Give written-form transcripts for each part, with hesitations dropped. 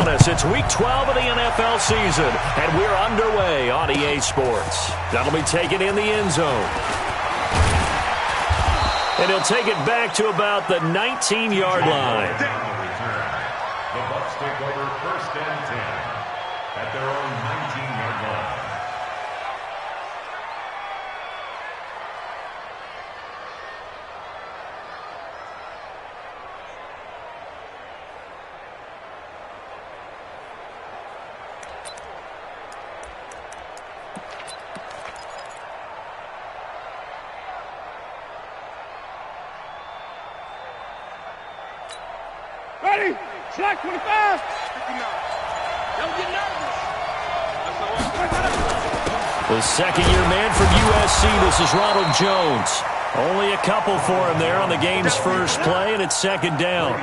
bonus. It's Week 12 of the NFL season, and we're underway on EA Sports. That'll be taken in the end zone. And he'll take it back to about the 19-yard line. The Bucs take over 1st and 10 at their own 19-yard line. Ready? Slack 25. Don't get nervous. The second-year man from USC, this is Ronald Jones. Only a couple for him there on the game's first play, and it's 2nd down.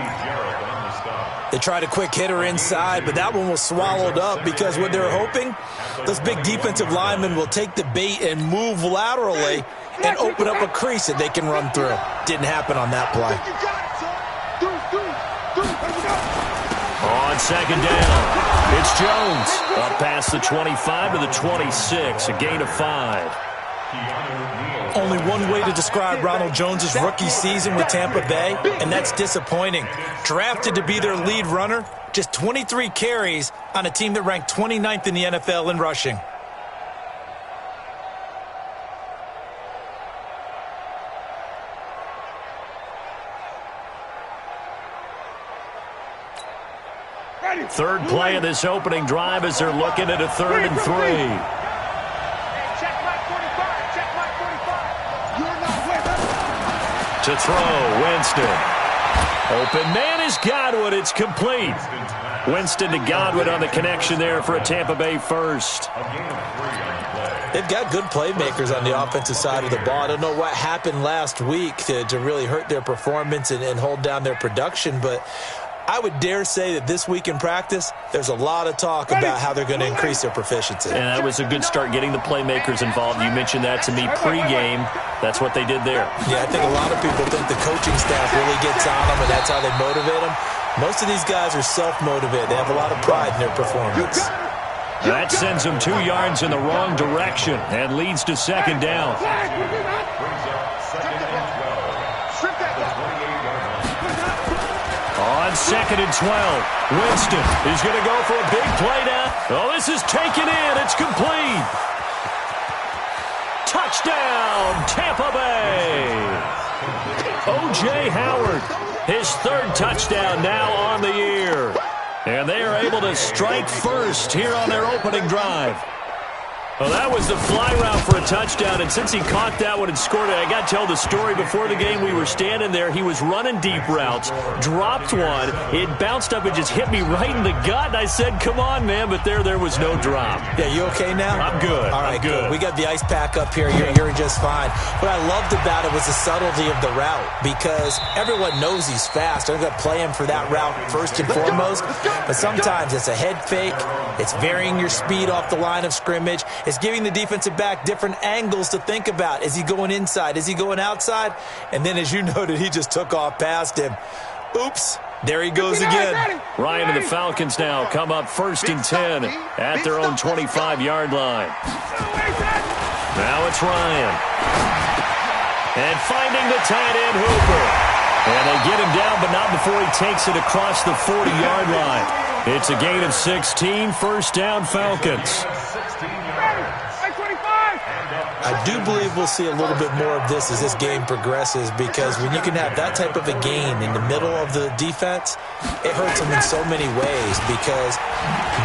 They tried a quick hitter inside, but that one was swallowed up because what they're hoping, those big defensive linemen will take the bait and move laterally and open up a crease that they can run through. Didn't happen on that play. On 2nd down, it's Jones. Up past the 25 to the 26, a gain of 5. Only one way to describe Ronald Jones' rookie season with Tampa Bay, and that's disappointing. Drafted to be their lead runner, just 23 carries on a team that ranked 29th in the NFL in rushing. Third play of this opening drive as they're looking at a 3rd and 3. To throw, Winston. Open man is Godwin. It's complete. Winston to Godwin on the connection there for a Tampa Bay first. They've got good playmakers on the offensive side of the ball. I don't know what happened last week to really hurt their performance and hold down their production, but I would dare say that this week in practice, there's a lot of talk about how they're going to increase their proficiency. And that was a good start getting the playmakers involved. You mentioned that to me pregame. That's what they did there. Yeah, I think a lot of people think the coaching staff really gets on them, and that's how they motivate them. Most of these guys are self-motivated. They have a lot of pride in their performance. That sends them 2 yards in the wrong direction and leads to 2nd down. On 2nd and 12, Winston is going to go for a big play now. Oh, this is taken in. It's complete. Touchdown, Tampa Bay. O.J. Howard, his 3rd touchdown now on the year. And they are able to strike first here on their opening drive. Well, that was the fly route for a touchdown, and since he caught that one and scored it, I got to tell the story. Before the game, we were standing there. He was running deep routes, dropped one. It bounced up and just hit me right in the gut, and I said, come on, man, but there was no drop. Yeah, you okay now? I'm good. All right, I'm good. We got the ice pack up here. You're just fine. What I loved about it was the subtlety of the route because everyone knows he's fast. They're going to play him for that route first and foremost, but sometimes it's a head fake. It's varying your speed off the line of scrimmage. It's giving the defensive back different angles to think about. Is he going inside? Is he going outside? And then, as you noted, he just took off past him. Oops. There he goes again. Ryan and the Falcons now come up 1st and 10 at their own 25-yard line. Now it's Ryan. And finding the tight end, Hooper. And they get him down, but not before he takes it across the 40-yard line. It's a gain of 16, 1st down, Falcons. I do believe we'll see a little bit more of this as this game progresses because when you can have that type of a gain in the middle of the defense, it hurts them in so many ways because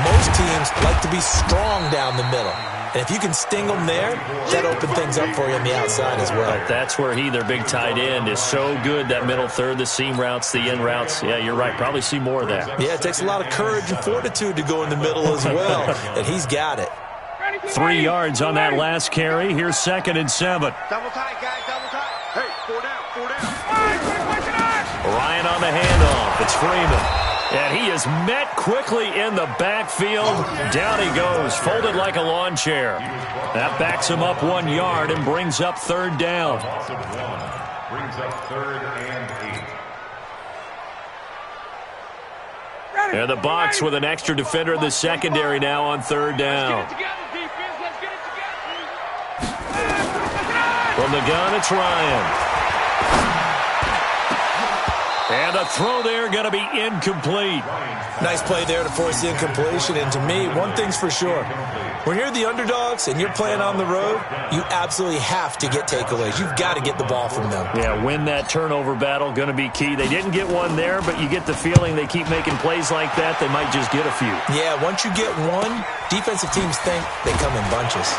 most teams like to be strong down the middle. And if you can sting them there, that opens things up for you on the outside as well. But that's where their big tight end, is so good, that middle third, the seam routes, the in routes. Yeah, you're right. Probably see more of that. Yeah, it takes a lot of courage and fortitude to go in the middle as well, and he's got it. 3 yards on that last carry. Here's 2nd and 7. Double tight, guys, double tight. Hey, 4 down. Ryan on the handoff. It's Freeman. And he is met quickly in the backfield. Down he goes, folded like a lawn chair. That backs him up 1 yard and brings up 3rd down. Brings up 3rd and 8. And the Bucs with an extra defender in the secondary now on third down. From the gun, it's Ryan. And the throw there going to be incomplete. Nice play there to force the incompletion. And to me, one thing's for sure. When you're the underdogs and you're playing on the road, you absolutely have to get takeaways. You've got to get the ball from them. Yeah, win that turnover battle, going to be key. They didn't get one there, but you get the feeling they keep making plays like that, they might just get a few. Yeah, once you get one, defensive teams think they come in bunches.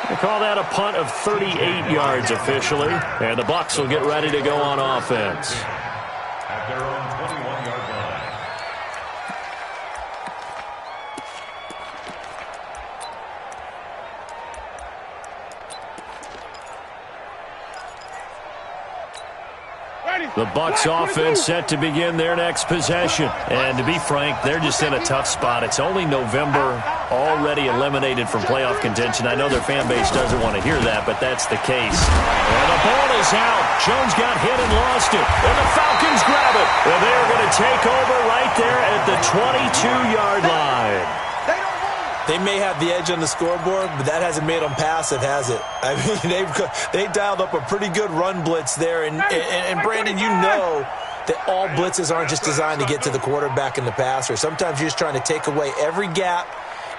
They call that a punt of 38 yards officially. And the Bucs will get ready to go on offense. At their own 21-yard line. The Bucs offense set to begin their next possession. And to be frank, they're just in a tough spot. It's only November, already eliminated from playoff contention. I know their fan base doesn't want to hear that, but that's the case. And the ball is out. Jones got hit and lost it. And the Falcons grab it. And they're going to take over right there at the 22-yard line. They may have the edge on the scoreboard, but that hasn't made them passive, has it? I mean, they dialed up a pretty good run blitz there. And Brandon, you know that all blitzes aren't just designed to get to the quarterback and the passer. Sometimes you're just trying to take away every gap,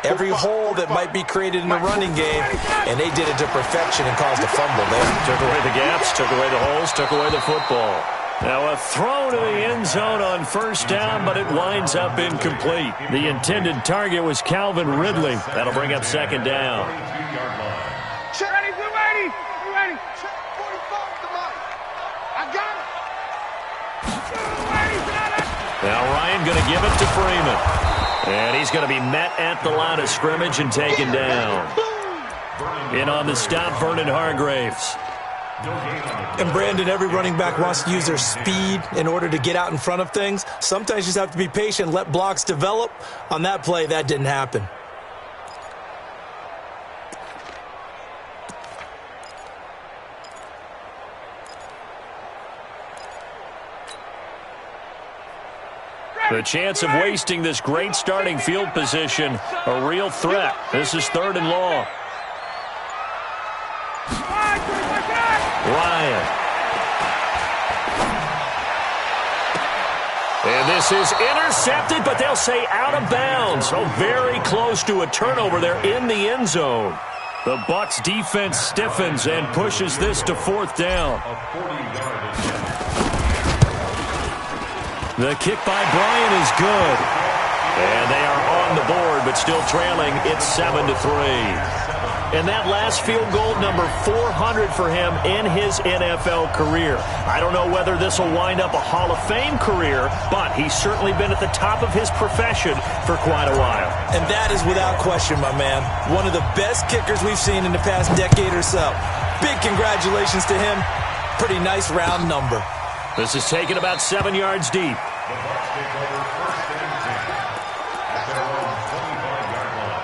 every hole that might be created in the running game, and they did it to perfection and caused a fumble there. Took away the gaps, took away the holes, took away the football. Now a throw to the end zone on first down, but it winds up incomplete. The intended target was Calvin Ridley. That'll bring up second down. Ready, we're ready. We're ready. Check 45 to Mike. I got it. Now Ryan going to give it to Freeman. And he's going to be met at the line of scrimmage and taken down. In on the stop, Vernon Hargreaves. And Brandon, every running back wants to use their speed in order to get out in front of things. Sometimes you just have to be patient, let blocks develop. On that play, that didn't happen. The chance of wasting this great starting field position, a real threat. This is third and long. Ryan. And this is intercepted, but they'll say out of bounds. So very close to a turnover there in the end zone. The Bucs defense stiffens and pushes this to fourth down. The kick by Bryant is good. And they are on the board, but still trailing. It's 7-3. And that last field goal, number 400 for him in his NFL career. I don't know whether this will wind up a Hall of Fame career, but he's certainly been at the top of his profession for quite a while. And that is without question, my man. One of the best kickers we've seen in the past decade or so. Big congratulations to him. Pretty nice round number. This is taken about 7 yards deep. The Bucs take over first and 10 at their own 25-yard line.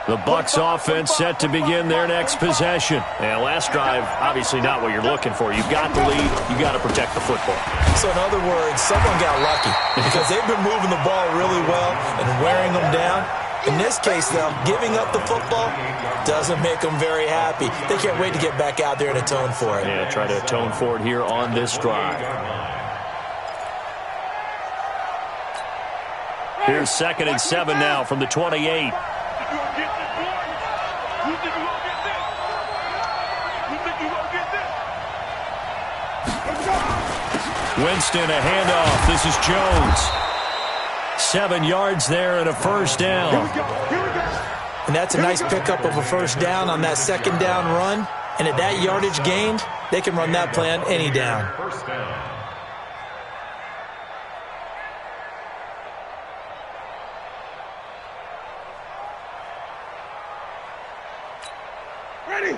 The Bucs offense set to begin their next possession. And last drive, obviously not what you're looking for. You've got the lead. You've got to protect the football. So in other words, someone got lucky because they've been moving the ball really well and wearing them down. In this case, though, giving up the football doesn't make them very happy. They can't wait to get back out there and atone for it. Yeah, try to atone for it here on this drive. Here's 2nd and 7 now from the 28. Winston, a handoff. This is Jones. 7 yards there and a first down. And that's a nice pickup of a first down on that second down run. And at that yardage gained, they can run that play on any down. First down.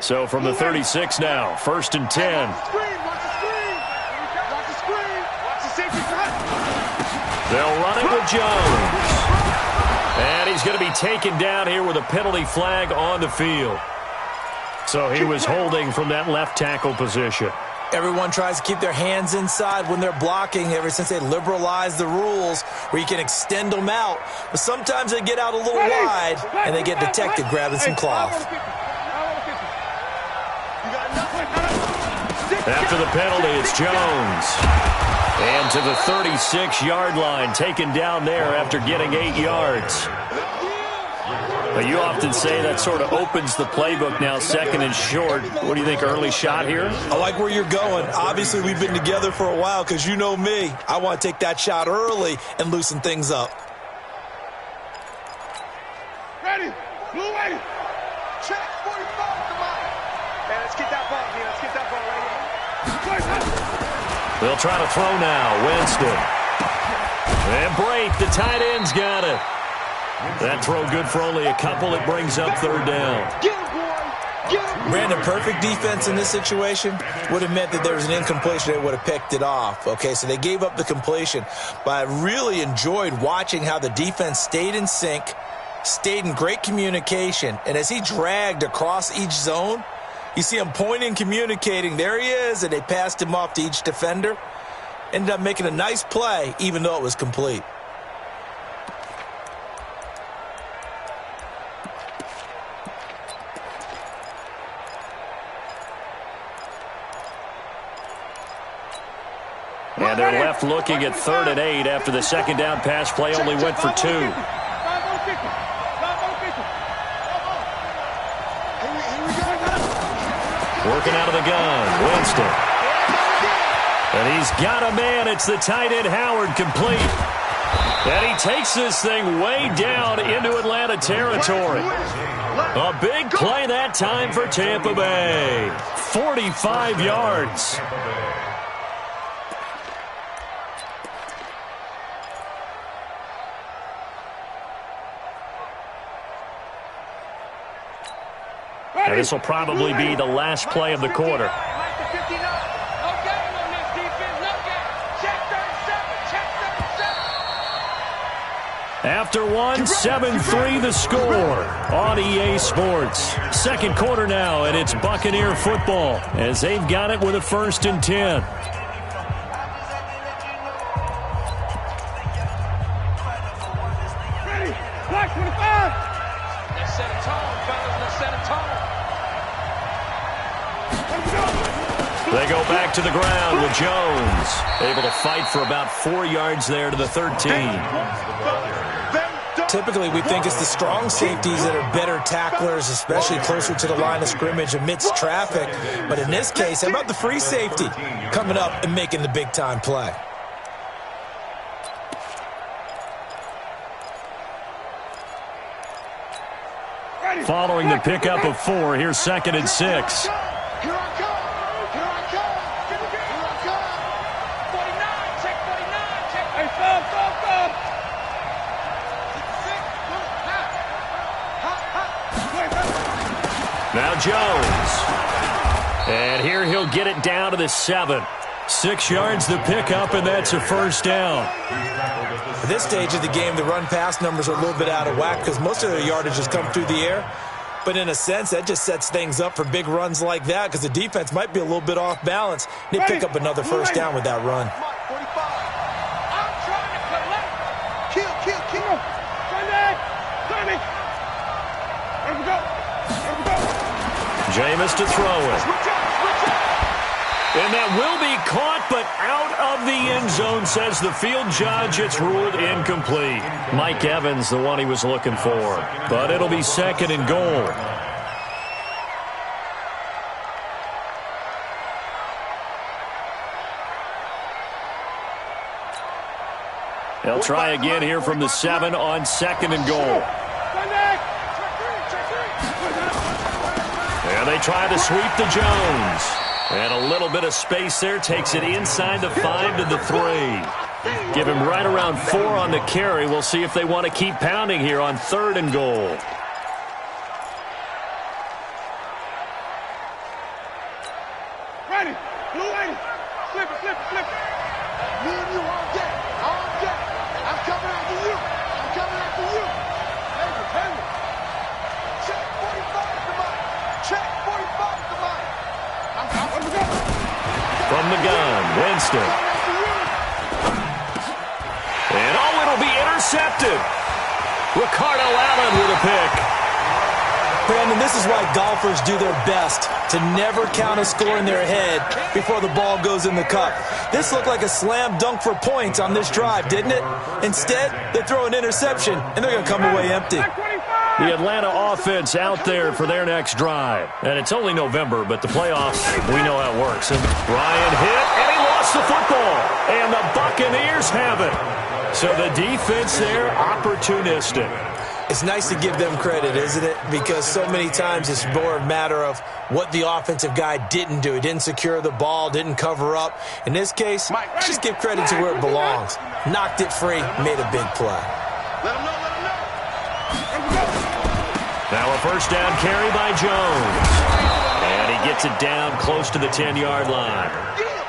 So from the 36 now, 1st and 10. Watch the screen. Watch the screen. Watch the safety cut. They'll run it with Jones. And he's going to be taken down here with a penalty flag on the field. So he was holding from that left tackle position. Everyone tries to keep their hands inside when they're blocking ever since they liberalized the rules where you can extend them out. But sometimes they get out a little wide and they get detected grabbing some cloth. After the penalty, it's Jones. And to the 36-yard line, taken down there after getting 8 yards. But you often say that sort of opens the playbook now, 2nd and short. What do you think, early shot here? I like where you're going. Obviously, we've been together for a while because you know me. I want to take that shot early and loosen things up. Ready. Blue ready. Check 45. Come on. Hey, let's get that ball here. Let's get that ball right here. They'll try to throw now. Winston. And break. The tight end's got it. That throw good for only a couple. It brings up 3rd down. Get him, boy. Get him. Brandon, perfect defense in this situation would have meant that there was an incompletion. They would have picked it off. Okay, so they gave up the completion. But I really enjoyed watching how the defense stayed in sync, stayed in great communication. And as he dragged across each zone, you see him pointing, communicating. There he is, and they passed him off to each defender. Ended up making a nice play, even though it was complete. And they're left looking at 3rd and 8 after the 2nd down pass play only went for 2. Working out of the gun, Winston. And he's got a man. It's the tight end, Howard, complete. And he takes this thing way down into Atlanta territory. A big play that time for Tampa Bay. 45 yards. And this will probably be the last play of the quarter. After one, 7-3 the score on EA Sports. 2nd quarter now, and it's Buccaneer football as they've got it with a 1st and 10. Ready. Black 25. Let's set a tone, fellas. Let's set a tone. They go back to the ground with Jones. Able to fight for about 4 yards there to the 13. Typically, we think it's the strong safeties that are better tacklers, especially closer to the line of scrimmage amidst traffic. But in this case, how about the free safety coming up and making the big-time play? Following the pickup of 4, here's 2nd and 6. Here I come. Here I come. Here I come. 49. Check 49. Check. Hey, stop. Now Jones. And here he'll get it down to the 7. 6 yards the pickup, and that's a 1st down. At this stage of the game, the run-pass numbers are a little bit out of whack because most of their yardage has come through the air. But in a sense, that just sets things up for big runs like that because the defense might be a little bit off balance. They pick up another 1st down with that run. I'm trying to collect. Kill. Sunday. There we go. Jameis to throw it. And that will be caught, but out of the end zone, says the field judge. It's ruled incomplete. Mike Evans, the one he was looking for. But it'll be 2nd and goal. They'll try again here from the 7 on 2nd and goal. And they try to sweep to Jones. And a little bit of space there. Takes it inside the 5 to the 3. Give him right around 4 on the carry. We'll see if they want to keep pounding here on 3rd and goal. 80. Blue 80. Flip it, flip it, flip it. Me and you all day. All day. I'm coming after you. I'm coming after you. Hey, check 45 to mine. Check 45 to mine. I'm going. From the gun, Winston. And it'll be intercepted. Ricardo Allen with a pick. Brandon, this is why golfers do their best to never count a score in their head before the ball goes in the cup. This looked like a slam dunk for points on this drive, didn't it? Instead, they throw an interception, and they're going to come away empty. The Atlanta offense out there for their next drive. And it's only November, but the playoffs, we know how it works. And Ryan hit, and he lost the football. And the Buccaneers have it. So the defense there, opportunistic. It's nice to give them credit, isn't it? Because so many times it's more a matter of what the offensive guy didn't do. He didn't secure the ball, didn't cover up. In this case, just give credit to where it belongs. Knocked it free, made a big play. Let him know, let him know. Now a first down carry by Jones. And he gets it down close to the 10-yard line.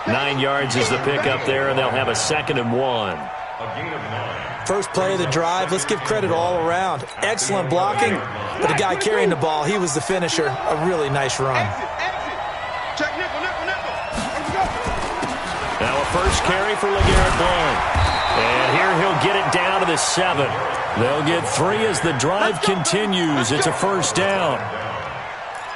9 yards is the pickup there, and they'll have a 2nd and 1. A gain of 9. First play of the drive, let's give credit all around. Excellent blocking, but the guy carrying the ball, he was the finisher. A really nice run. Check nickel, nickel, nickel. Now a first carry for LeGarrette Blount. And here he'll get it down to the 7. They'll get 3 as the drive continues. It's a first down.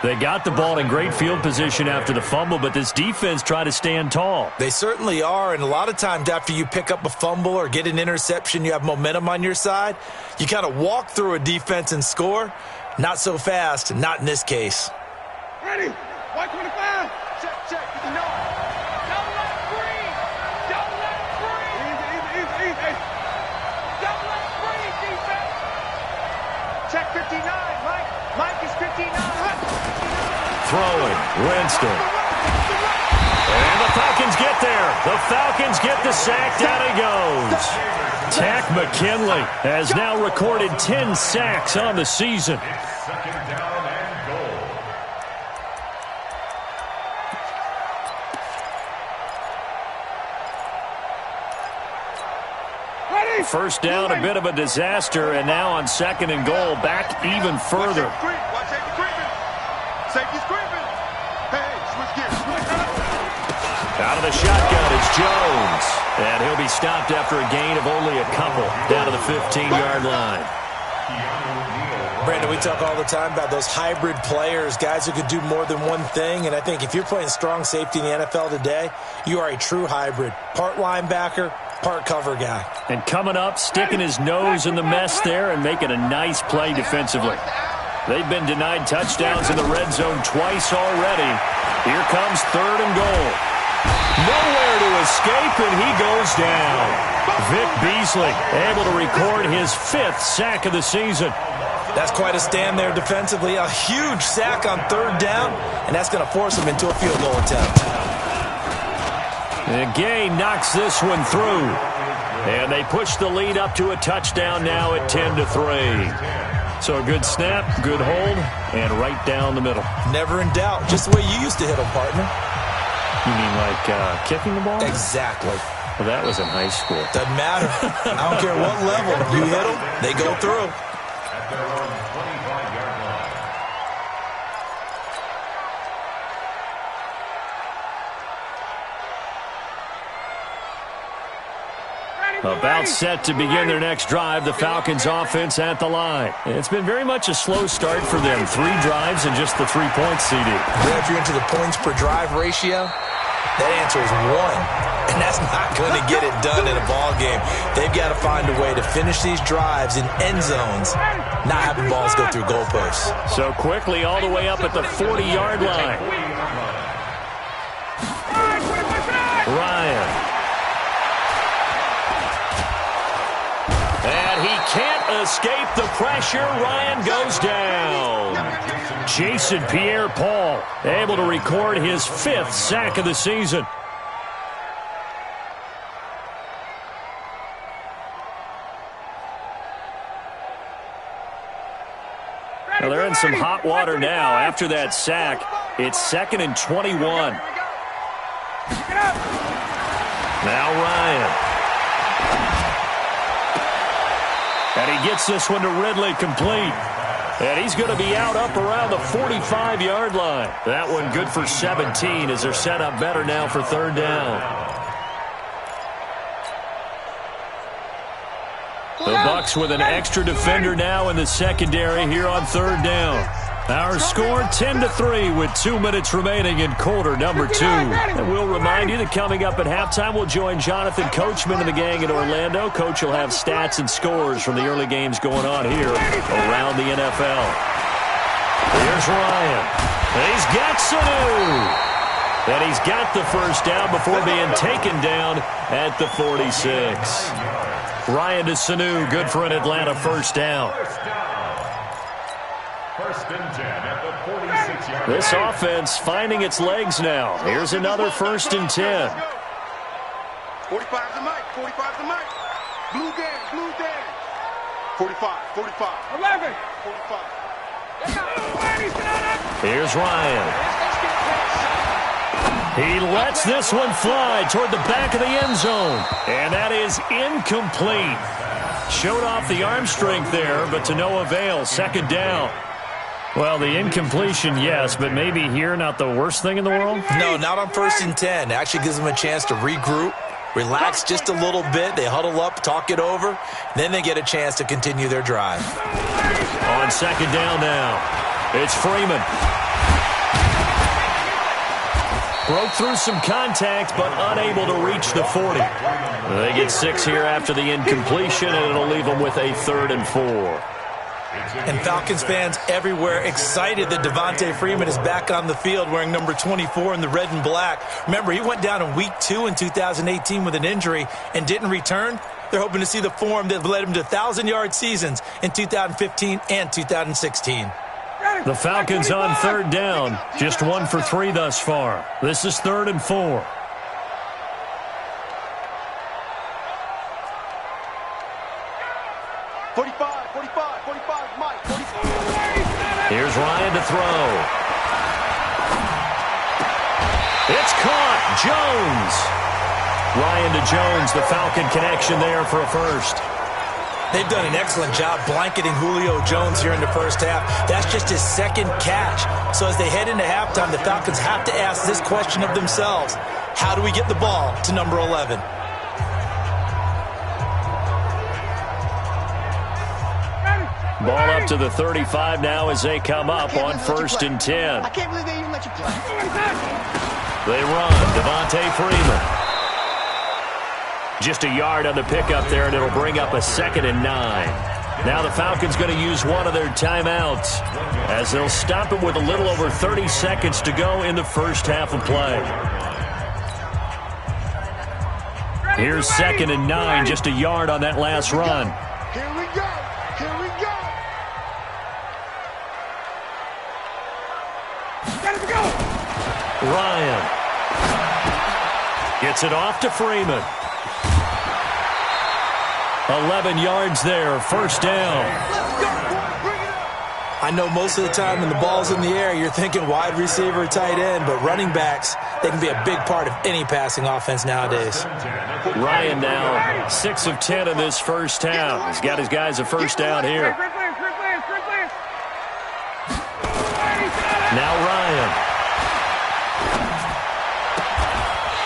They got the ball in great field position after the fumble, but this defense tried to stand tall. They certainly are, and a lot of times after you pick up a fumble or get an interception, you have momentum on your side. You kind of walk through a defense and score. Not so fast, not in this case. Ready? 125. Check. You know it. Don't let it breathe. Don't let it breathe. Easy. Don't let it breathe, defense. Check 59, Mike. Mike is 59. Throwing, Winston. And the Falcons get there. The Falcons get the sack. Down he goes. Tack McKinley has now recorded 10 sacks on the season. It's 2nd down and goal. Ready? First down, a bit of a disaster, and now on 2nd and goal, back even further. Watch safety creeping. Safety's creeping. Hey, switch gears. Out of the shotgun, it's Jones. And he'll be stopped after a gain of only a couple down to the 15-yard line. Brandon, we talk all the time about those hybrid players, guys who could do more than one thing. And I think if you're playing strong safety in the NFL today, you are a true hybrid. Part linebacker, part cover guy. And coming up, sticking his nose in the mess there and making a nice play defensively. They've been denied touchdowns in the red zone twice already. Here comes 3rd and goal. Nowhere to escape, and he goes down. Vic Beasley able to record his 5th sack of the season. That's quite a stand there defensively. A huge sack on 3rd down, and that's going to force him into a field goal attempt. And Gay knocks this one through. And they push the lead up to a touchdown now at 10-3. So a good snap, good hold, and right down the middle. Never in doubt. Just the way you used to hit them, partner. You mean like kicking the ball? Exactly. Well, that was in high school. Doesn't matter. I don't care what level. You hit them, they go through. At their own 25-yard line. About set to begin their next drive, the Falcons offense at the line. It's been very much a slow start for them. 3 drives and just the 3 points, CD. If you're into the points per drive ratio, that answer is 1. And that's not going to get it done in a ball game. They've got to find a way to finish these drives in end zones, not having balls go through goalposts. So quickly all the way up at the 40-yard line. Ryan. And he can't escape the pressure. Ryan goes down. Jason Pierre-Paul able to record his 5th sack of the season. Well, they're in some hot water now. After that sack, it's 2nd and 21. Now Ryan. And he gets this one to Ridley complete. And he's going to be out up around the 45-yard line. That one good for 17 as they're set up better now for third down. The Bucs with an extra defender now in the secondary here on third down. Our score 10-3 with 2 minutes remaining in quarter number 2. And we'll remind you that coming up at halftime, we'll join Jonathan Coachman and the gang in Orlando. Coach will have stats and scores from the early games going on here around the NFL. Here's Ryan. He's got Sanu. And he's got the first down before being taken down at the 46. Ryan to Sanu, good for an Atlanta first down. First and 10 at the 46-yard line. This offense finding its legs now. Here's another first and 10. 45 to Mike, 45 to Mike. Blue Dan. 45, 11, 45. Here's Ryan. He lets this one fly toward the back of the end zone. And that is incomplete. Showed off the arm strength there, but to no avail. Second down. Well, the incompletion, yes, but maybe here not the worst thing in the world? No, not on first and 10. It actually gives them a chance to regroup, relax just a little bit. They huddle up, talk it over. Then they get a chance to continue their drive. On second down now, it's Freeman. Broke through some contact, but unable to reach the 40. They get 6 here after the incompletion, and it'll leave them with a 3rd and 4. And Falcons fans everywhere excited that Devontae Freeman is back on the field wearing number 24 in the red and black. Remember, he went down in week 2 in 2018 with an injury and didn't return. They're hoping to see the form that led him to 1,000-yard seasons in 2015 and 2016. The Falcons on third down, just 1 for 3 thus far. This is 3rd and 4. Here's Ryan to throw. It's caught. Jones. Ryan to Jones, the Falcon connection there for a first. They've done an excellent job blanketing Julio Jones here in the first half. That's just his second catch. So as they head into halftime, the Falcons have to ask this question of themselves. How do we get the ball to number 11? Ball up to the 35 now as they come up on 1st and 10. I can't believe they even let you play. They run. Devontae Freeman. Just a yard on the pickup there, and it'll bring up a 2nd and 9. Now the Falcons going to use one of their timeouts as they'll stop it with a little over 30 seconds to go in the first half of play. Here's 2nd and 9, just a yard on that last run. Here we go. Ryan gets it off to Freeman. 11 yards there, first down. I know most of the time when the ball's in the air, you're thinking wide receiver, tight end, but running backs, they can be a big part of any passing offense nowadays. Ryan now 6 of 10 in this first half. He's got his guys a first down here. Now Ryan.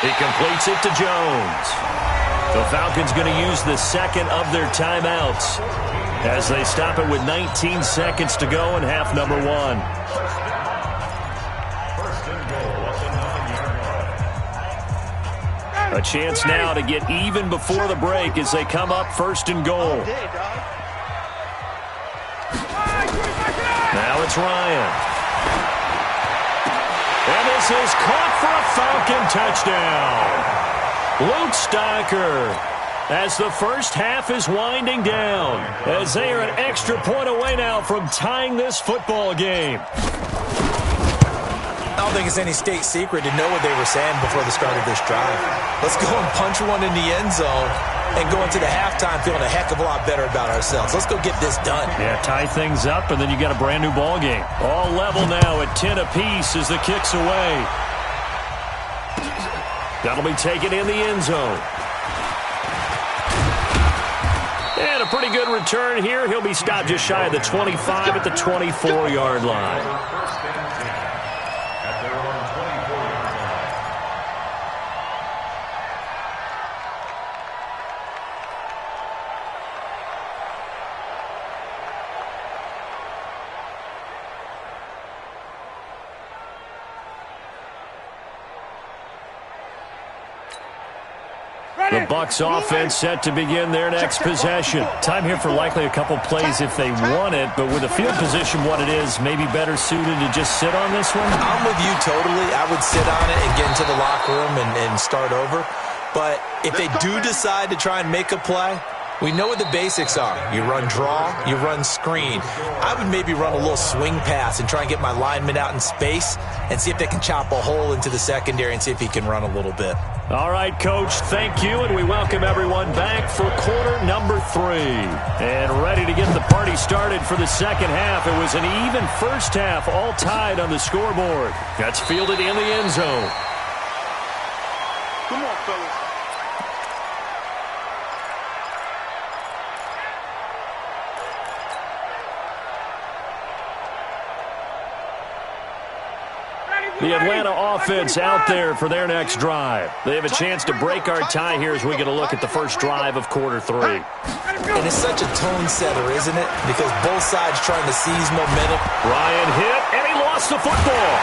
He completes it to Jones. The Falcons going to use the second of their timeouts as they stop it with 19 seconds to go in half number 1. A chance now to get even before the break as they come up 1st and goal. Now it's Ryan. And this is caught for a Falcon touchdown. Luke Stocker, as the first half is winding down, as they are an extra point away now from tying this football game. I don't think it's any state secret to know what they were saying before the start of this drive. Let's go and punch one in the end zone and go into the halftime feeling a heck of a lot better about ourselves. Let's go get this done. Yeah, tie things up, and then you got a brand new ball game. All level now at 10 apiece as the kick's away. That'll be taken in the end zone. And a pretty good return here. He'll be stopped just shy of the 25 at the 24-yard line. First and 10 at their own 24-yard line. The Bucs offense set to begin their next possession. Time here for likely a couple plays if they want it, but with the field position what it is, maybe better suited to just sit on this one? I'm with you totally. I would sit on it and get into the locker room and start over. But if they do decide to try and make a play, we know what the basics are. You run draw, you run screen. I would maybe run a little swing pass and try and get my lineman out in space and see if they can chop a hole into the secondary and see if he can run a little bit. All right, Coach, thank you, and we welcome everyone back for quarter number 3. And ready to get the party started for the second half. It was an even first half, all tied on the scoreboard. That's fielded in the end zone. Come on, fellas. The Atlanta offense out there for their next drive. They have a chance to break our tie here as we get a look at the first drive of quarter 3. And it's such a tone setter, isn't it? Because both sides trying to seize momentum. Ryan hit, and he lost the football.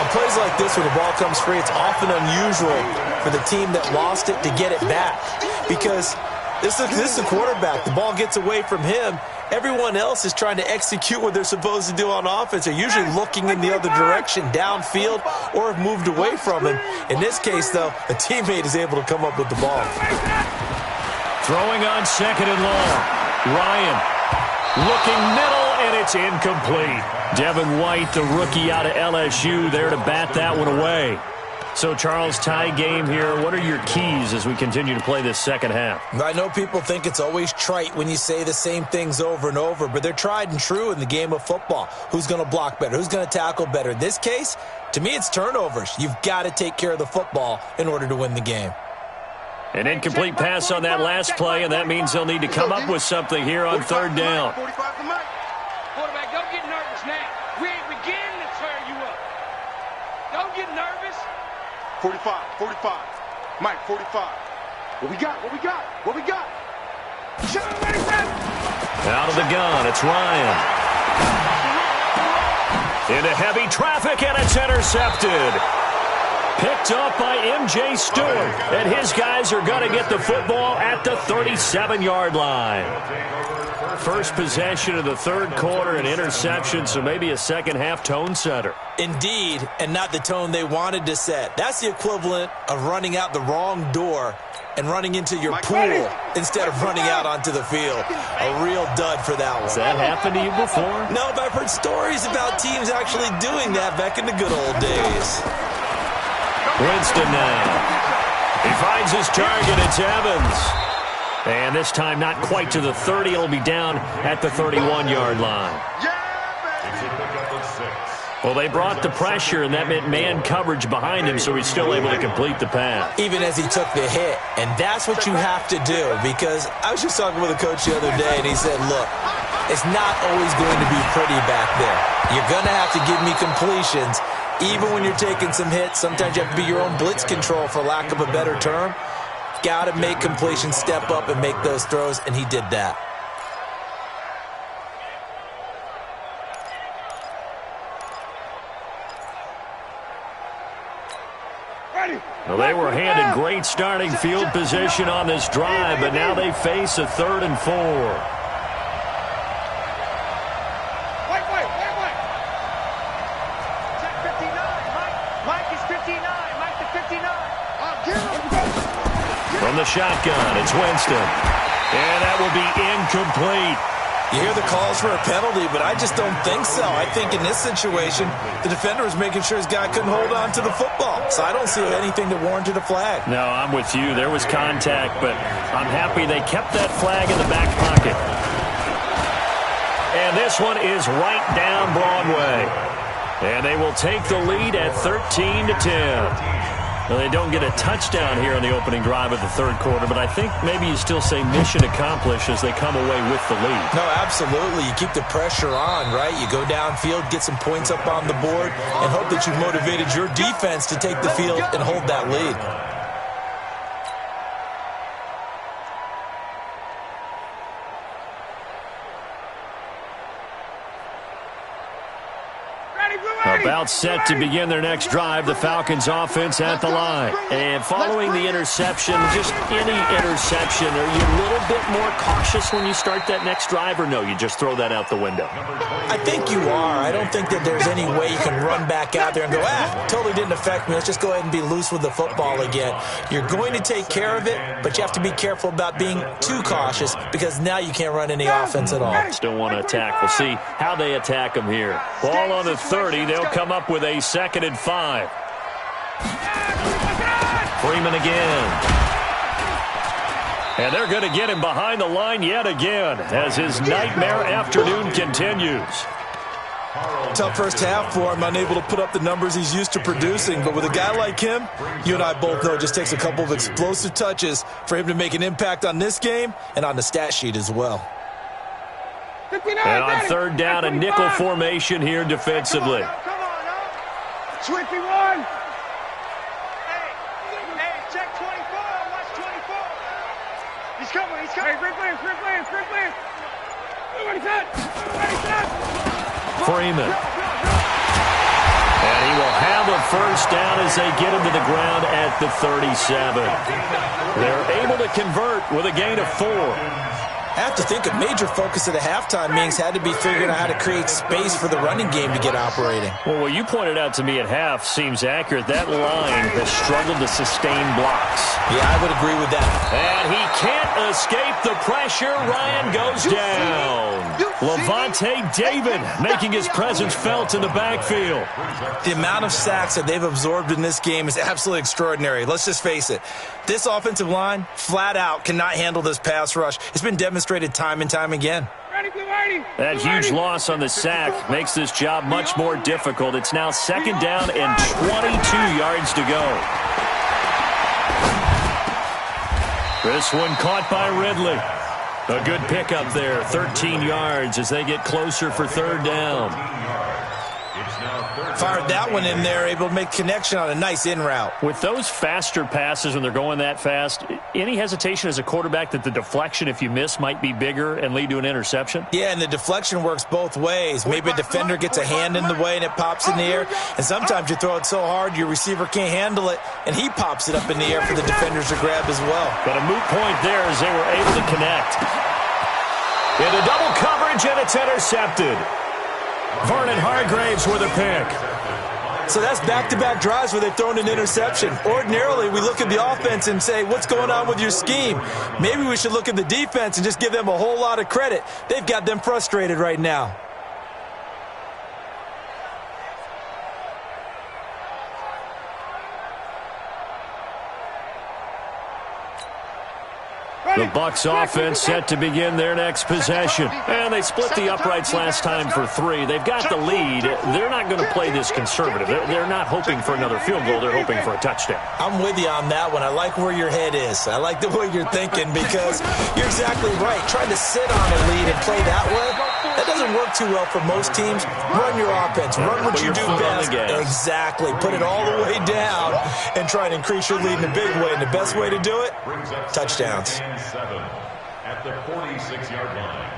On plays like this where the ball comes free, it's often unusual for the team that lost it to get it back. Because this is the quarterback. The ball gets away from him. Everyone else is trying to execute what they're supposed to do on offense. They're usually looking in the other direction, downfield, or have moved away from him. In this case, though, a teammate is able to come up with the ball. Throwing on second and long. Ryan looking middle, and it's incomplete. Devin White, the rookie out of LSU, there to bat that one away. So, Charles, tie game here. What are your keys as we continue to play this second half? I know people think it's always trite when you say the same things over and over, but they're tried and true in the game of football. Who's going to block better? Who's going to tackle better? In this case, to me, it's turnovers. You've got to take care of the football in order to win the game. An incomplete pass on that last play, and that means they'll need to come up with something here on third down. Quarterback, don't get nervous now. We ain't beginning to tear you up. Don't get nervous. 45. Mike, 45. What we got? Out of the gun, it's Ryan. Into heavy traffic, and it's intercepted. Picked up by M.J. Stewart, and his guys are going to get the football at the 37-yard line. First possession of the third quarter, an interception, so maybe a second-half tone setter. Indeed, and not the tone they wanted to set. That's the equivalent of running out the wrong door and running into your pool instead of running out onto the field. A real dud for that one. Has that happened to you before? No, but I've heard stories about teams actually doing that back in the good old days. Winston now. He finds his target. It's Evans. And this time not quite to the 30. It'll be down at the 31-yard line. It's a pickup of 6. Well, they brought the pressure, and that meant man coverage behind him, so he's still able to complete the pass. Even as he took the hit. And that's what you have to do, because I was just talking with a coach the other day, and he said, look, it's not always going to be pretty back there. You're going to have to give me completions. Even when you're taking some hits, sometimes you have to be your own blitz control, for lack of a better term. Got to make completions, step up, and make those throws, and he did that. Well, they were handed great starting field position on this drive, but now they face a 3rd and 4. Wait. Check 59. Mike is 59. Mike to 59. From the shotgun, it's Winston. And that will be incomplete. You hear the calls for a penalty, but I just don't think so. I think in this situation, the defender was making sure his guy couldn't hold on to the football. So I don't see anything that warranted a flag. No, I'm with you. There was contact, but I'm happy they kept that flag in the back pocket. And this one is right down Broadway. And they will take the lead at 13-10. Well, they don't get a touchdown here on the opening drive of the third quarter, but I think maybe you still say mission accomplished as they come away with the lead. No, absolutely. You keep the pressure on, right? You go downfield, get some points up on the board, and hope that you've motivated your defense to take the field and hold that lead. About set to begin their next drive, the Falcons offense at the line. And following the interception, just any interception, are you a little bit more cautious when you start that next drive, or no, you just throw that out the window? I think you are. I don't think that there's any way you can run back out there and go, totally didn't affect me. Let's just go ahead and be loose with the football again. You're going to take care of it, but you have to be careful about being too cautious because now you can't run any offense at all. Still want to attack. We'll see how they attack them here. Ball on the 30. They'll come up with a 2nd and 5. Freeman again. And they're going to get him behind the line yet again as his nightmare afternoon continues. Tough first half for him, unable to put up the numbers he's used to producing. But with a guy like him, you and I both know it just takes a couple of explosive touches for him to make an impact on this game and on the stat sheet as well. And on third down, a nickel formation here defensively. 21. Hey, check 24. Watch 24. He's coming. Hey, great play. Freeman. And he will have a first down as they get him to the ground at the 37. They're able to convert with a gain of 4. I have to think a major focus of the halftime meetings had to be figuring out how to create space for the running game to get operating. Well, what you pointed out to me at half seems accurate. That line has struggled to sustain blocks. Yeah, I would agree with that. And he can't escape the pressure. Ryan goes down. Levante David making his presence felt in the backfield. The amount of sacks that they've absorbed in this game is absolutely extraordinary. Let's just face it. This offensive line, flat out, cannot handle this pass rush. It's been demonstrated time and time again. That huge loss on the sack makes this job much more difficult. It's now 2nd down and 22 yards to go. This one caught by Ridley. A good pickup there, 13 yards as they get closer for 3rd down. Fired that one in there, able to make connection on a nice in route. With those faster passes when they're going that fast, any hesitation as a quarterback that the deflection, if you miss, might be bigger and lead to an interception? Yeah, and the deflection works both ways. Maybe a defender gets a hand in the way and it pops in the air, and sometimes you throw it so hard your receiver can't handle it, and he pops it up in the air for the defenders to grab as well. But a moot point there as they were able to connect. Into double coverage, and it's intercepted. Vernon Hargraves with a pick. So that's back-to-back drives where they've thrown an interception. Ordinarily, we look at the offense and say, what's going on with your scheme? Maybe we should look at the defense and just give them a whole lot of credit. They've got them frustrated right now. The Bucs offense set to begin their next possession. And they split the uprights last time for 3. They've got the lead. They're not going to play this conservative. They're not hoping for another field goal. They're hoping for a touchdown. I'm with you on that one. I like where your head is. I like the way you're thinking because you're exactly right. Trying to sit on a lead and play that way, that doesn't work too well for most teams. Run your offense. Run what you do best. Exactly. Put it all the way down and try and increase your lead in a big way. And the best way to do it, touchdowns. 7 at the 46-yard line.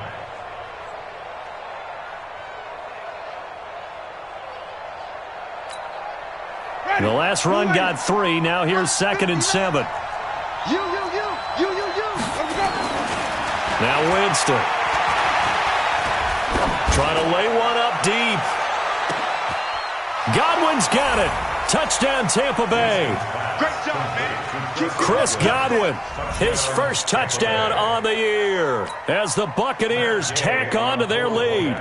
The last run got 3. Now here's 2nd and 7. You. Now Winston. Trying to lay one up deep. Godwin's got it. Touchdown, Tampa Bay. Great job, man. Chris Godwin, his first touchdown on the year as the Buccaneers tack on to their lead.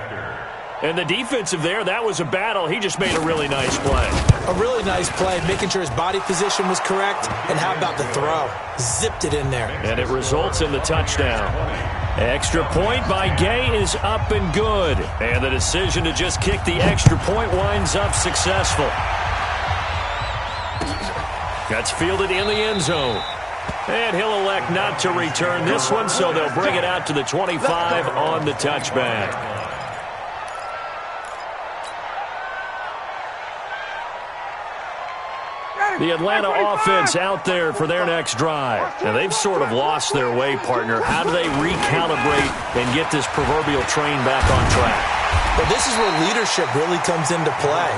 And the defensive there, that was a battle. He just made a really nice play. A really nice play, making sure his body position was correct. And how about the throw? Zipped it in there. And it results in the touchdown. Extra point by Gay is up and good. And the decision to just kick the extra point winds up successful. That's fielded in the end zone. And he'll elect not to return this one, so they'll bring it out to the 25 on the touchback. The Atlanta offense out there for their next drive. And they've sort of lost their way, partner. How do they recalibrate and get this proverbial train back on track? Well, this is where leadership really comes into play.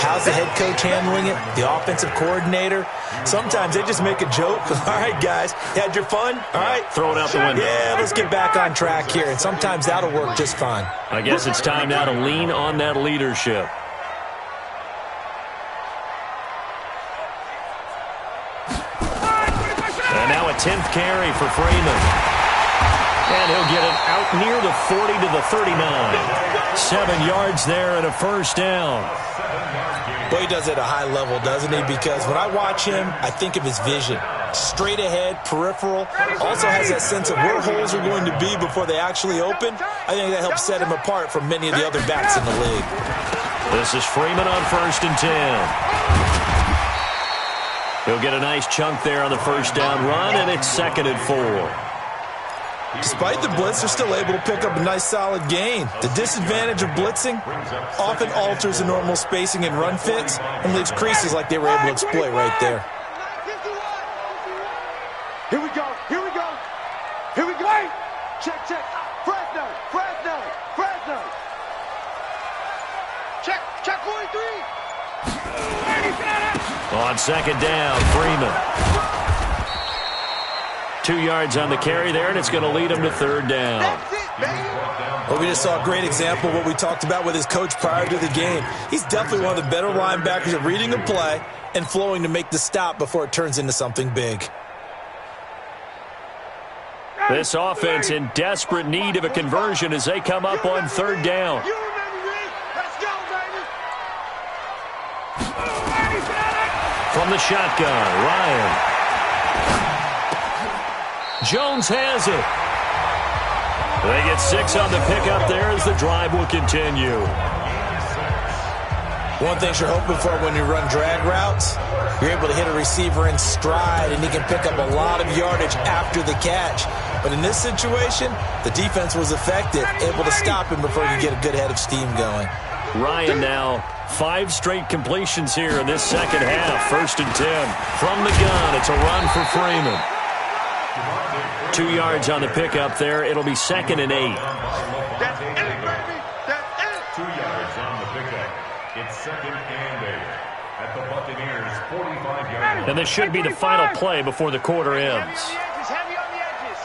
How's the head coach handling it? The offensive coordinator? Sometimes they just make a joke. All right, guys, you had your fun? All right. Throw it out the window. Yeah, let's get back on track here. And sometimes that'll work just fine. I guess it's time now to lean on that leadership. And now a 10th carry for Freeman. And he'll get it out near the 40 to the 39. 7 yards there and a first down. Boy, he does it at a high level, doesn't he? Because when I watch him, I think of his vision. Straight ahead, peripheral. Also has that sense of where holes are going to be before they actually open. I think that helps set him apart from many of the other backs in the league. This is Freeman on 1st and 10. He'll get a nice chunk there on the first down run, and it's 2nd and 4. Despite the blitz, they're still able to pick up a nice solid gain. The disadvantage of blitzing often alters the normal spacing and run fits and leaves creases like they were able to exploit right there. Here we go. Here we go. Here we go. Check, check. Fresno. Fresno. Fresno. Check. Check 43. On 2nd down, Freeman. 2 yards on the carry there, and it's going to lead him to 3rd down. That's it, baby. Well, we just saw a great example of what we talked about with his coach prior to the game. He's definitely one of the better linebackers at reading a play and flowing to make the stop before it turns into something big. This offense in desperate need of a conversion as they come up on 3rd down. You remember me. Let's go, baby. From the shotgun, Ryan. Jones has it. They get 6 on the pickup there as the drive will continue. One thing you're hoping for when you run drag routes, you're able to hit a receiver in stride and he can pick up a lot of yardage after the catch. But in this situation, the defense was effective, able to stop him before he could get a good head of steam going. Ryan now 5 straight completions here in this second half. 1st and 10. From the gun, it's a run for Freeman. 2 yards on the pickup there. It'll be 2nd and 8. That's it, baby. That's it. 2 yards on the pickup. It's 2nd and 8 at the Buccaneers' 45-yard line. And this should be the final play before the quarter ends. Heavy on the edges.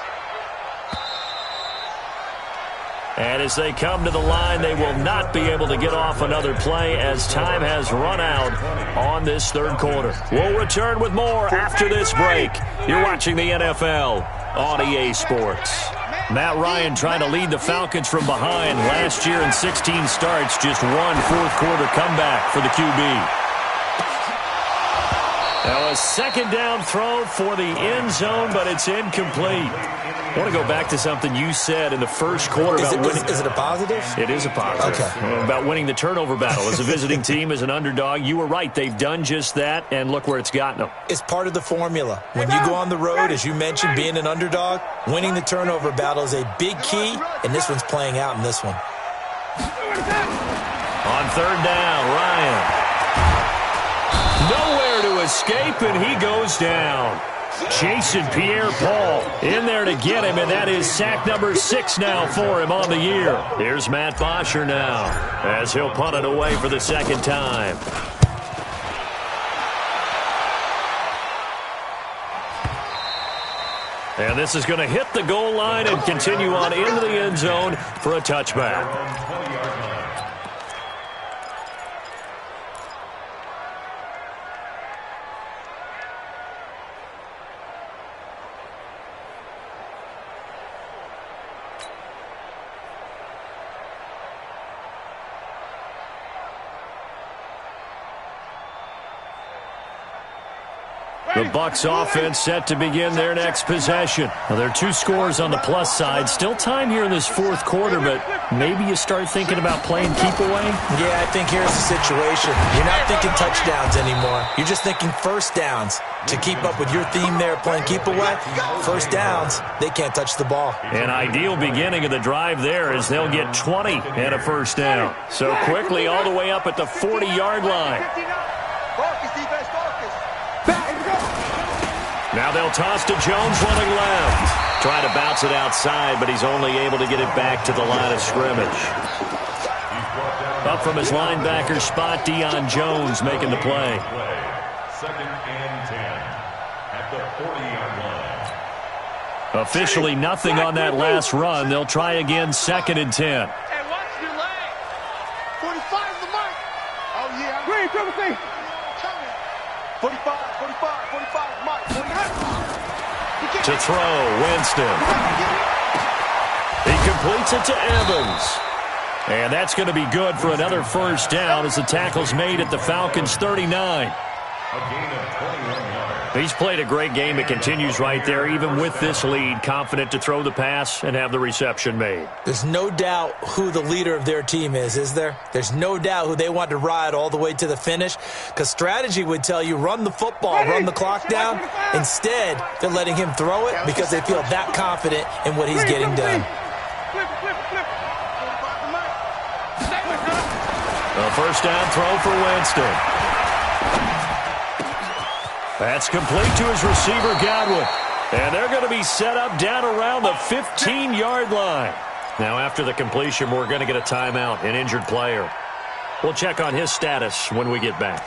And as they come to the line, they will not be able to get off another play as time has run out on this 3rd quarter. We'll return with more after this break. You're watching the NFL on EA Sports. Matt Ryan trying to lead the Falcons from behind. Last year in 16 starts, just 1 fourth-quarter comeback for the QB. Now a 2nd down throw for the end zone, but it's incomplete. I want to go back to something you said in the first quarter about winning. Is it a positive? It is a positive. Okay. About winning the turnover battle as a visiting team, as an underdog. You were right. They've done just that, and look where it's gotten them. It's part of the formula. When you go on the road, as you mentioned, being an underdog, winning the turnover battle is a big key, and this one's playing out in this one. On 3rd down, Ryan. Nowhere to escape, and he goes down. Jason Pierre-Paul in there to get him, and that is sack number 6 now for him on the year. Here's Matt Bosher now as he'll punt it away for the 2nd time. And this is going to hit the goal line and continue on into the end zone for a touchback. The Bucs offense set to begin their next possession. Now, there are 2 scores on the plus side. Still time here in this fourth quarter, but maybe you start thinking about playing keep away? Yeah, I think here's the situation. You're not thinking touchdowns anymore. You're just thinking first downs. To keep up with your theme there, playing keep away, first downs, they can't touch the ball. An ideal beginning of the drive there is they'll get 20 and a first down. So quickly all the way up at the 40-yard line. Now they'll toss to Jones running left. Trying to bounce it outside, but he's only able to get it back to the line of scrimmage. Up from his linebacker spot, Deion Jones making the play. 2nd and 10 at the 40-yard line. Officially nothing on that last run. They'll try again 2nd and 10. Hey, watch your leg. 45 the mark. Oh, yeah. Green, triple C. 45, 45, mark. 45. To throw, Winston. He completes it to Evans. And that's going to be good for another first down as the tackle's made at the Falcons' 39. A gain of 21 yards. He's played a great game. It continues right there, even with this lead, confident to throw the pass and have the reception made. There's no doubt who the leader of their team is there? There's no doubt who they want to ride all the way to the finish, because strategy would tell you run the football, run the clock down. Instead, they're letting him throw it because they feel that confident in what he's getting done. A first down throw for Winston. That's complete to his receiver, Godwin. And they're going to be set up down around the 15-yard line. Now, after the completion, we're going to get a timeout, an injured player. We'll check on his status when we get back.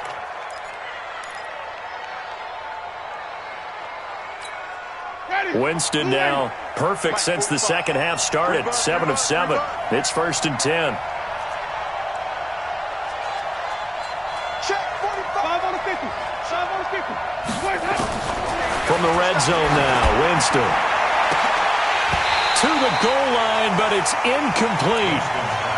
Winston now perfect since the second half started. 7 of 7. It's 1st and 10. From the red zone now, Winston. To the goal line, but it's incomplete.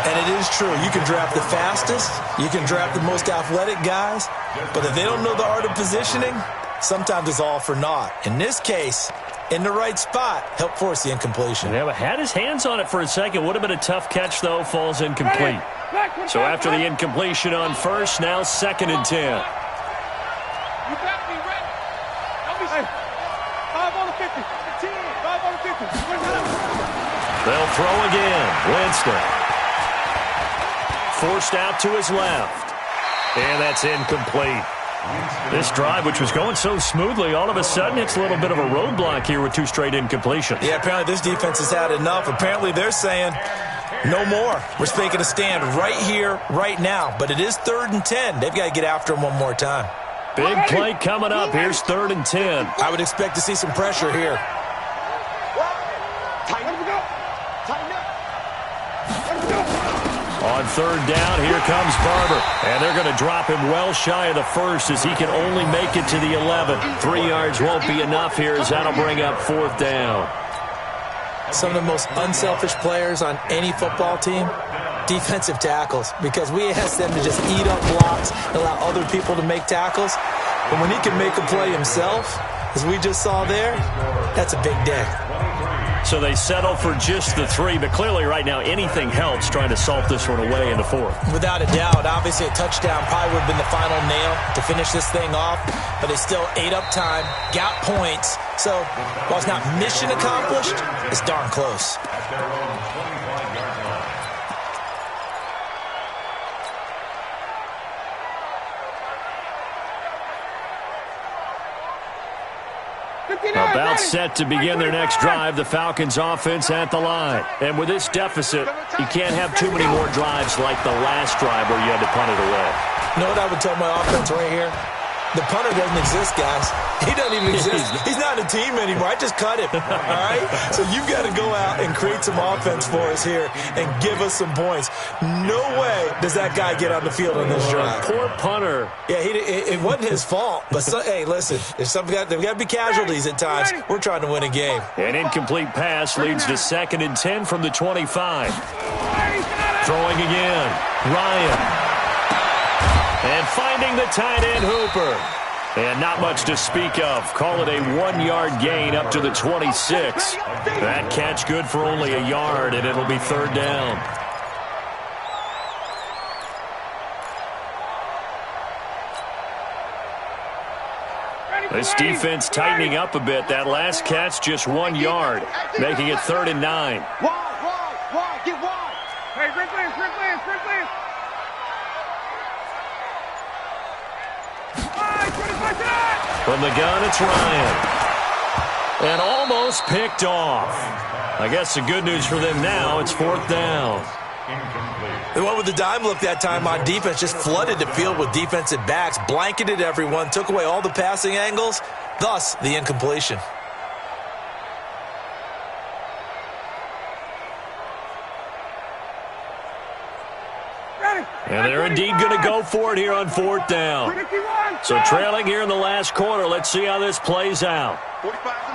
And it is true. You can draft the fastest. You can draft the most athletic guys. But if they don't know the art of positioning, sometimes it's all for naught. In this case, in the right spot, help force the incompletion. Yeah, but had his hands on it for a second. Would have been a tough catch, though. Falls incomplete. So after the incompletion on first, now 2nd and 10. They'll throw again. Winston. Forced out to his left. And that's incomplete. This drive, which was going so smoothly, all of a sudden it's a little bit of a roadblock here with 2 straight incompletions. Yeah, apparently this defense has had enough. Apparently they're saying no more. We're making a stand right here, right now. But it is 3rd and 10. They've got to get after him one more time. Big play coming up. Here's 3rd and 10. I would expect to see some pressure here. On 3rd down, here comes Barber. And they're going to drop him well shy of the first as he can only make it to the 11. 3 yards won't be enough here as that'll bring up 4th down. Some of the most unselfish players on any football team, defensive tackles, because we ask them to just eat up blocks and allow other people to make tackles. But when he can make a play himself, as we just saw there, that's a big day. So they settle for just the 3, but clearly right now anything helps trying to salt this one away in the 4th. Without a doubt, obviously a touchdown probably would have been the final nail to finish this thing off, but they still ate up time, got points. So while it's not mission accomplished, it's darn close. At their own 25-yard line. About set to begin their next drive, the Falcons offense at the line. And with this deficit, you can't have too many more drives like the last drive where you had to punt it away. You know what I would tell my offense right here? The punter doesn't exist, guys. He doesn't even exist. He's not a team anymore. I just cut him, all right? So you've got to go out and create some offense for us here and give us some points. No way does that guy get on the field on this drive. Poor punter. Yeah, it wasn't his fault. But, hey, listen, there's got to be casualties at times. We're trying to win a game. An incomplete pass leads to 2nd and 10 from the 25. Throwing again. Ryan. And finding the tight end, Hooper. And not much to speak of. Call it a 1-yard gain up to the 26. That catch good for only a yard, and it'll be third down. This defense tightening up a bit. That last catch, just 1 yard, making it 3rd and 9. Wide, get wide. Hey, sprint plans. From the gun, it's Ryan. And almost picked off. I guess the good news for them now, it's 4th down. They went with the dime look that time on defense, just flooded the field with defensive backs, blanketed everyone, took away all the passing angles, thus the incompletion. And they're indeed going to go for it here on 4th down. So trailing here in the last quarter. Let's see how this plays out. 45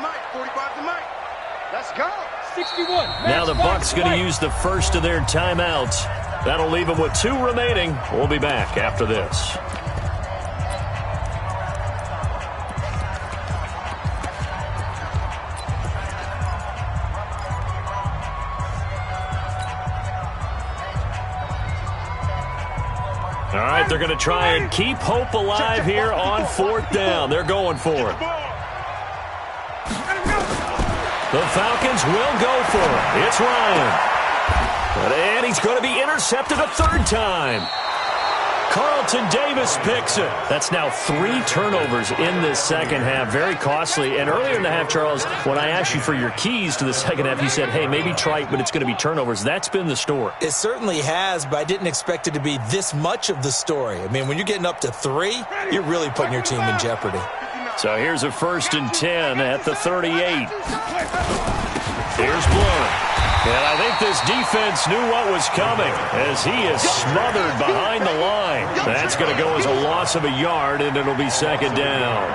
to Mike. Let's go. 61. Now the Bucs going to use the first of their timeouts. That'll leave them with 2 remaining. We'll be back after this. All right, they're going to try and keep hope alive here on 4th down. They're going for it. The Falcons will go for it. It's Ryan. And he's going to be intercepted a 3rd time. Carlton Davis picks it. That's now 3 turnovers in this second half. Very costly. And earlier in the half, Charles, when I asked you for your keys to the second half, you said, hey, maybe trite, but it's going to be turnovers. That's been the story. It certainly has, but I didn't expect it to be this much of the story. I mean, when you're getting up to 3, you're really putting your team in jeopardy. So here's a 1st and 10 at the 38. Here's Blunt. And I think this defense knew what was coming as he is smothered behind the line. That's going to go as a loss of a yard, and it'll be 2nd down.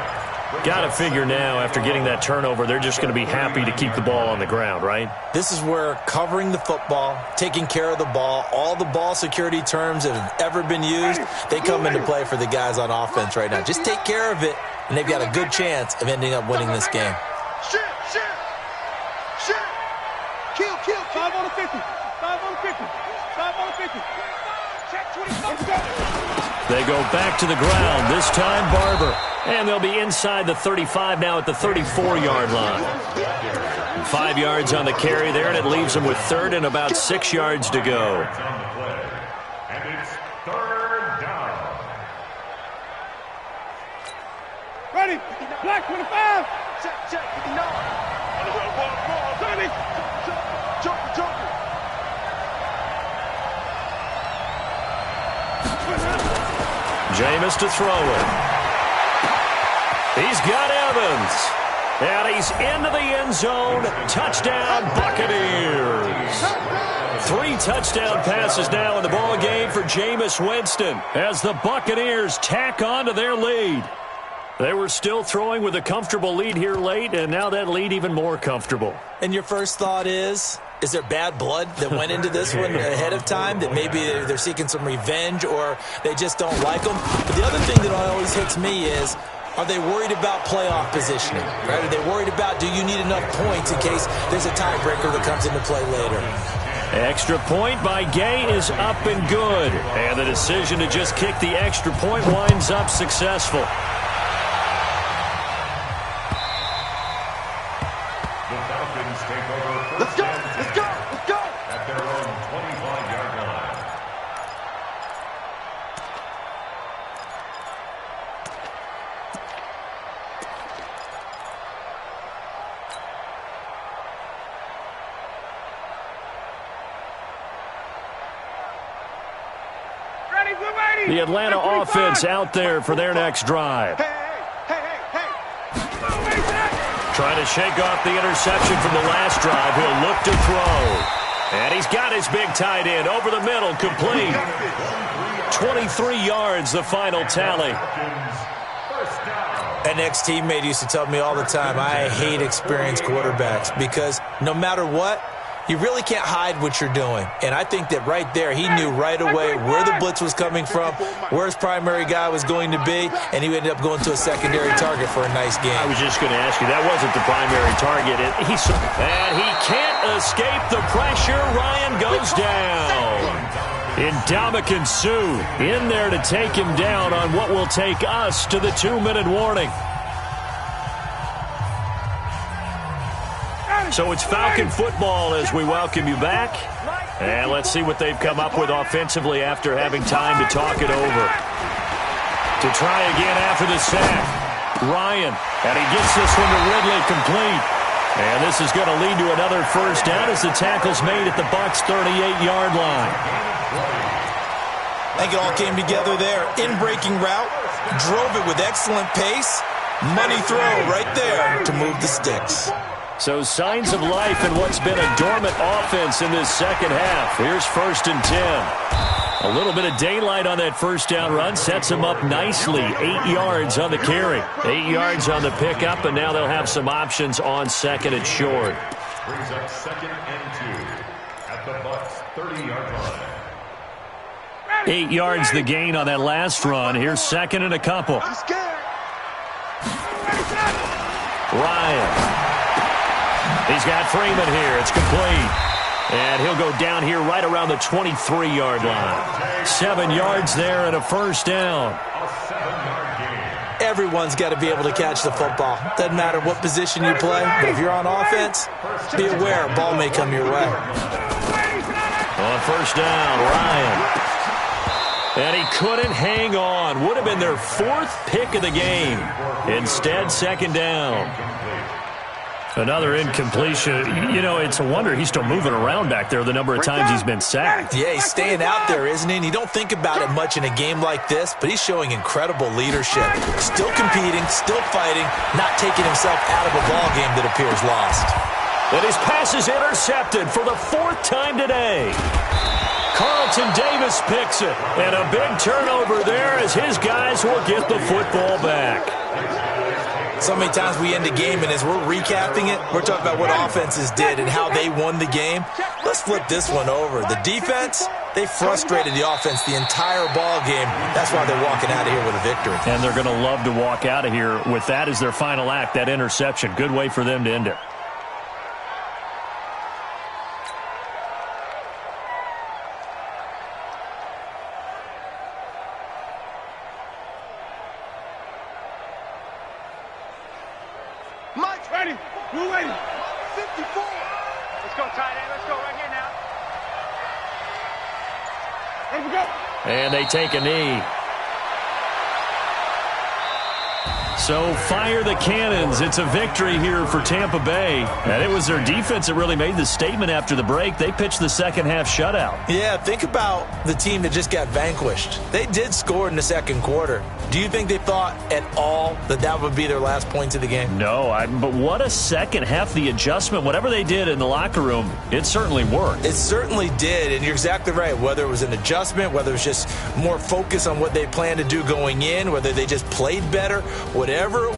Got to figure now, after getting that turnover, they're just going to be happy to keep the ball on the ground, right? This is where covering the football, taking care of the ball, all the ball security terms that have ever been used, they come into play for the guys on offense right now. Just take care of it, and they've got a good chance of ending up winning this game. Shit. Kill. 5 on the 50. 5 on the 50. 5 on the 50. Check 25. They go back to the ground, this time Barber. And they'll be inside the 35 now at the 34-yard line. 5 yards on the carry there, and it leaves them with 3rd and about 6 yards to go. And it's 3rd down. Ready. Black 25. Check. 59. Joker. Jameis to throw it. He's got Evans. And he's into the end zone. Touchdown, Buccaneers. 3 touchdown passes now in the ball game for Jameis Winston as the Buccaneers tack on to their lead. They were still throwing with a comfortable lead here late, and now that lead even more comfortable. And your first thought is there bad blood that went into this one ahead of time, that maybe they're seeking some revenge or they just don't like them? But the other thing that always hits me is, are they worried about playoff positioning? Right? Are they worried about, do you need enough points in case there's a tiebreaker that comes into play later? Extra point by Gay is up and good. And the decision to just kick the extra point winds up successful. Let's go. At their own 25-yard line. The Atlanta offense out there for their next drive. Hey. Trying to shake off the interception from the last drive. He'll look to throw. And he's got his big tight end over the middle, complete. 23 yards, the final tally. An ex-teammate used to tell me all the time, I hate experienced quarterbacks because no matter what, You really can't hide what you're doing. And I think that right there, he knew right away where the blitz was coming from, where his primary guy was going to be, and he ended up going to a secondary target for a nice game. I was just going to ask you, that wasn't the primary target. And he can't escape the pressure. Ryan goes down. Ndamukong Suh in there to take him down on what will take us to the 2-minute warning. So it's Falcon football as we welcome you back. And let's see what they've come up with offensively after having time to talk it over. To try again after the sack. Ryan, and he gets this one to Ridley complete. And this is going to lead to another first down as the tackle's made at the Bucs' 38-yard line. I think it all came together there. In-breaking route, drove it with excellent pace. Money throw right there to move the sticks. So signs of life in what's been a dormant offense in this second half. Here's 1st and 10. A little bit of daylight on that first down run sets them up nicely. 8 yards on the carry. 8 yards on the pickup, and now they'll have some options on 2nd and short. Brings up 2nd and 2 at the Bucs' 30-yard line. 8 yards the gain on that last run. Here's 2nd and a couple. Ryan. He's got Freeman here. It's complete. And he'll go down here right around the 23-yard line. 7 yards there and a first down. A 7-yard gain. Everyone's got to be able to catch the football. Doesn't matter what position you play, but if you're on offense, be aware a ball may come your way. On first down, Ryan. And he couldn't hang on. Would have been their 4th pick of the game. Instead, 2nd down. Another incompletion. You know, it's a wonder he's still moving around back there the number of times he's been sacked. Yeah, he's staying out there, isn't he? And you don't think about it much in a game like this, but he's showing incredible leadership. Still competing, still fighting, not taking himself out of a ball game that appears lost. And his pass is intercepted for the 4th time today. Carlton Davis picks it. And a big turnover there as his guys will get the football back. So many times we end a game, and as we're recapping it, we're talking about what offenses did and how they won the game. Let's flip this one over. The defense, they frustrated the offense the entire ball game. That's why they're walking out of here with a victory. And they're going to love to walk out of here with that as their final act, that interception. Good way for them to end it. Mike, ready. We're ready. 54. Let's go, tight end. Let's go right here now. Ready to go. And they take a knee. So fire the cannons. It's a victory here for Tampa Bay. And it was their defense that really made the statement after the break. They pitched the second half shutout. Yeah, think about the team that just got vanquished. They did score in the second quarter. Do you think they thought at all that that would be their last points of the game? No, but what a second half. The adjustment, whatever they did in the locker room, it certainly worked. It certainly did, and you're exactly right. Whether it was an adjustment, whether it was just more focus on what they planned to do going in, whether they just played better, whatever it